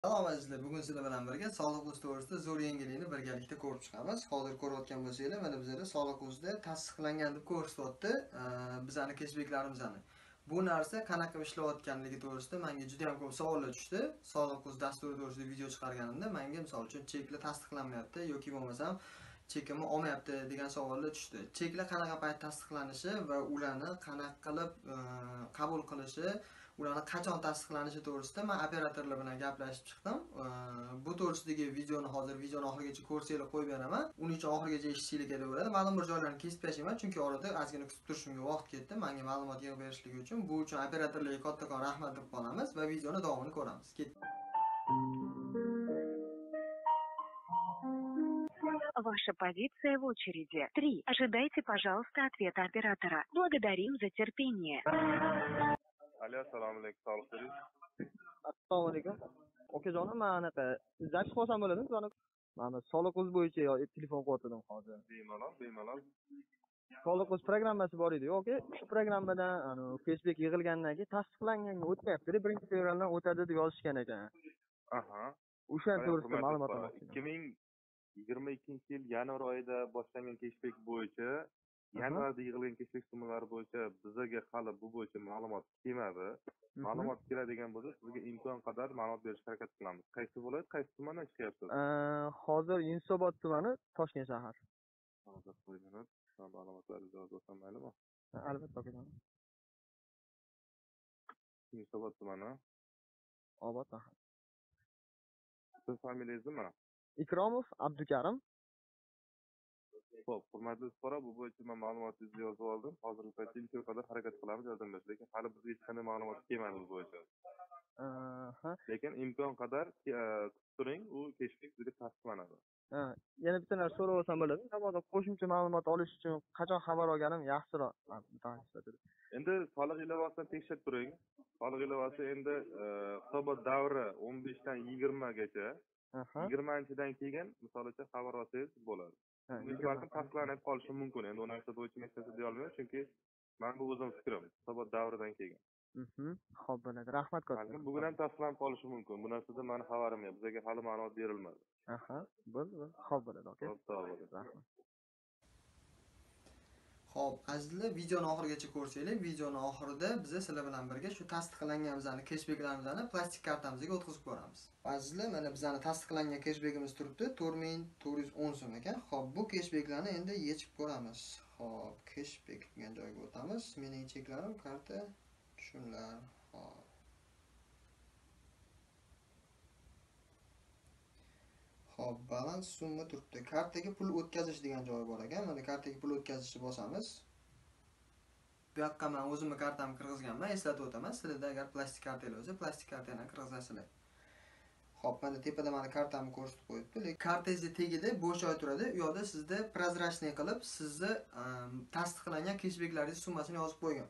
Salom azizlar, bugun sizlar bilan birga soliq o'zi to'g'risida zo'r yangilikni birgalikda ko'rib chiqamiz. Hozir ko'rayotgan bo'lsanglar, mana bizda soliq o'zida tasdiqlangan deb ko'rsatyapti bizani keshbeklarimizni. Bu narsa qanaqa ishlayotganligi to'g'risida menga juda ham ko'p savollar tushdi. Soliq o'zi dasturi to'g'risida video chiqarganimda menga misol uchun cheklar tasdiqlanmayapti yoki bo'lmasam chekimni olmayapti degan savollar tushdi. Cheklar qanaqa payt tasdiqlanishi va ularni qanaqa qilib qabul qilishi, ularni qachon tasdiqlanishi to'g'risida men operatorlar bilan gaplashib chiqdim. Bu to'g'risidagi videoni hozir videoni oxirigacha ko'rsanglar qo'yib beraman. Uning uchun oxirigacha eshitishinglar kerak bo'ladi. Ma'lum bir joylarni kesib tashlayman, chunki orada ozgina kutib turishimga vaqt ketdi. Menga ma'lumot yig'ib berishligi uchun. Bu uchun operatorlarga kattakon rahmat deb qolamiz va videoni davomini ko'ramiz. Ваша позиция в очереди. 3. Ожидайте, пожалуйста, ответа оператора. Благодарим за терпение. Alo, assalomu alaykum, sog'liq. Assalomu alaykum. Okajonim, men anaqa zabt qilsam bo'ladimi sizlarni? Mana soliq o'z bo'yicha telefon qilyaptim hozir. Bemalol. Soliq o'z programmasi bor edi. Yo'q, shu programmadan cashback yig'ilgandan keyin tasdiqlanganga o'tyapti. 1-fevraldan o'tadi deb yozishgan ekan. Aha. O'sha to'g'risida ma'lumot olmoqchi. 2022-yil yanvar oyida boshlangan cashback bo'yicha, yanvarda yig'ilgan cashback summalari bo'yicha bizga hali bu bo'yicha ma'lumot kelmadi. Ma'lumot keladigan bo'lsa, sizga imkon qadar ma'lumot berishga harakat qilamiz. Qaysi viloyat, qaysi tumandan chiqyapsiz? Hozir Yunusobod tumani, Toshkent shahar. Hozir qo'yganlar, ma'lumotlaringizni yozib olsam maylimi? Albatta, okajonim. Yunusobod tumani. Obod mahalla. Siz familiyangiz nima? Ikromov Abdukarim. Xo'p, hurmatli fuqaro, bu bo'yicha men ma'lumotingizni yozib oldim. Hozirgi paytda imkon qadar harakat qilamiz yordam berishga, lekin hali bizga hech qanday ma'lumot kelmadi bu bo'yicha. Lekin imkon qadar kutib turing, u cashback bizga tasdiqlanadi. Yana bitta narsa so'rab olsam bo'ladi. Mabodo qo'shimcha ma'lumot olish uchun qachon xabar olganim yaxshiroq. Endi soliq ilovasidan tekshirib turing. Soliq ilovasi endi hisobot davri 15 dan 20 gacha. 20-dan keyin misol uchun xabar olsangiz bo'ladi. Balkim tasdiqlanib qolishi mumkin. Endi u narsa bo'yicha men sizni deya olmayman, chunki men bu o'zim fikrim. Hisobot davridan keyin. Xo'p, bo'ladi. Rahmat katta. Bugun ham tasdiqlanib qolishi mumkin. Bu narsadan meni xabarim yo'q. Bizga hali ma'lumot berilmadi. Bo'ldi. Xo'p, bo'ladi, aka. Sog' bo'ling. Rahmat. Xo'p, azizlar, videoni oxirigacha ko'rsanglar, videoni oxirida biz sizlar bilan birga shu tasdiqlangan bizani cashbacklarimizni plastik kartamizga o'tkazib ko'ramiz. Azizlar, mana bizani tasdiqlangan cashbackimiz turibdi, 4410 so'm ekan. Xo'p, bu cashbacklarni endi yechib ko'ramiz. Xo'p, cashback degan joyga o'tamiz. Mening cheklarim, karta, tushumlar. Xo'p. Xo'p, balans summa turibdi. Kartaga pul o'tkazish degan joyi bor ekan. Mana kartaga pul o'tkazishni bosamiz. Bu yoqqa men o'zimni kartamni kirgizganman, eslatib o'taman. Sizlarda agar plastik kartangiz bo'lsa, plastik kartani kirgizasizlar. Xo'p, mana tepada meni kartamni ko'rsatib qo'yibdi. Lekin kartangizni tagida bo'sh joy turadi. U yerda sizda prozrachniy qilib, sizni tasdiqlangan cashbacklaringiz summasini yozib qo'ygan.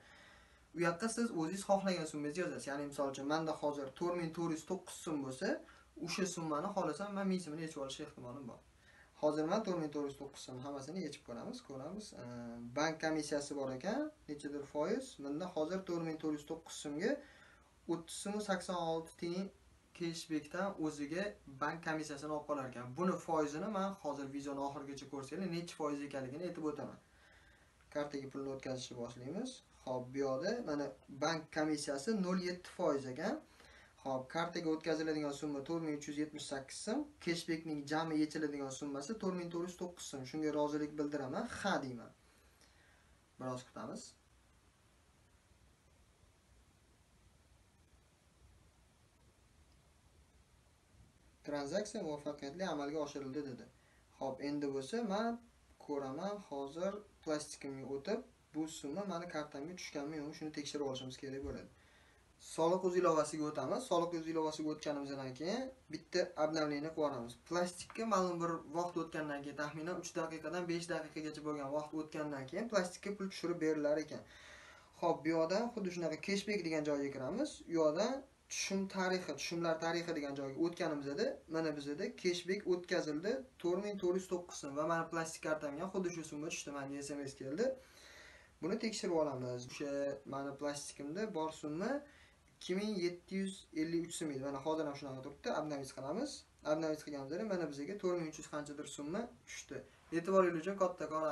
U yoqqa siz o'zingiz xohlagan summangizni yozasiz. Ya'ni misol uchun menda hozir 4409 so'm bo'lsa, o'sha summani xohlasam men 1000 so'mini yechib olish ehtimolim bor. Hozir men 4409 so'm hammasini yechib ko'ramiz. Bank komissiyasi bor ekan, nechadir foiz. Menda hozir 4409 so'mga 30.86 tiyin cashbackdan o'ziga bank komissiyasini olib qolar ekan. Buni foizini men hozir videoni oxirigacha ko'rsanglar, necha foiz ekanligini aytib o'taman. Kartaga pulni o'tkazishni boshlaymiz. Xo'p, bu yerda mana bank komissiyasi 0.7% ekan. Xo'p, kartaga o'tkaziladigan summa 4378 so'm, cashbackning jami yechiladigan summasi 4409 so'm. Shunga rozilik bildiraman, ha deyman. Biroz kutamiz. Transaksiya muvaffaqiyatli amalga oshirildi dedi. Xo'p, endi bo'lsa men ko'raman, hozir plastikimga o'tib, bu summa meni kartamga tushganmi yo'qmi, shuni tekshirib olishimiz kerak bo'ladi. Soliq o'z ilovasiga o'tamiz. Soliq o'z ilovasiga o'tganimizdan keyin bitta obnovleniya qilib olamiz. Plastikka ma'lum bir vaqt o'tgandan keyin, taxminan 3 daqiqadan 5 daqiqagacha bo'lgan vaqt o'tgandan keyin plastikka pul tushirib berilar ekan. Xo'p, bu yerda xuddi shunaqa cashback degan joyga kiramiz. U yerda tushumlar tarixi degan joyga o'tganimizda mana bizda cashback o'tkazildi 4409 so'm va meni plastik kartamga xuddi shu summa tushdi. Menga SMS keldi. Buni tekshirib olamiz. O'sha meni plastikimda bor summa 2753 so'm edi. Mana hozir ham shunaqa turibdi. Obnovis qilamiz. Obnovis qilganimizda mana bizga 4300 qanchadir so'mma tushdi. E'tiboringiz uchun kattakon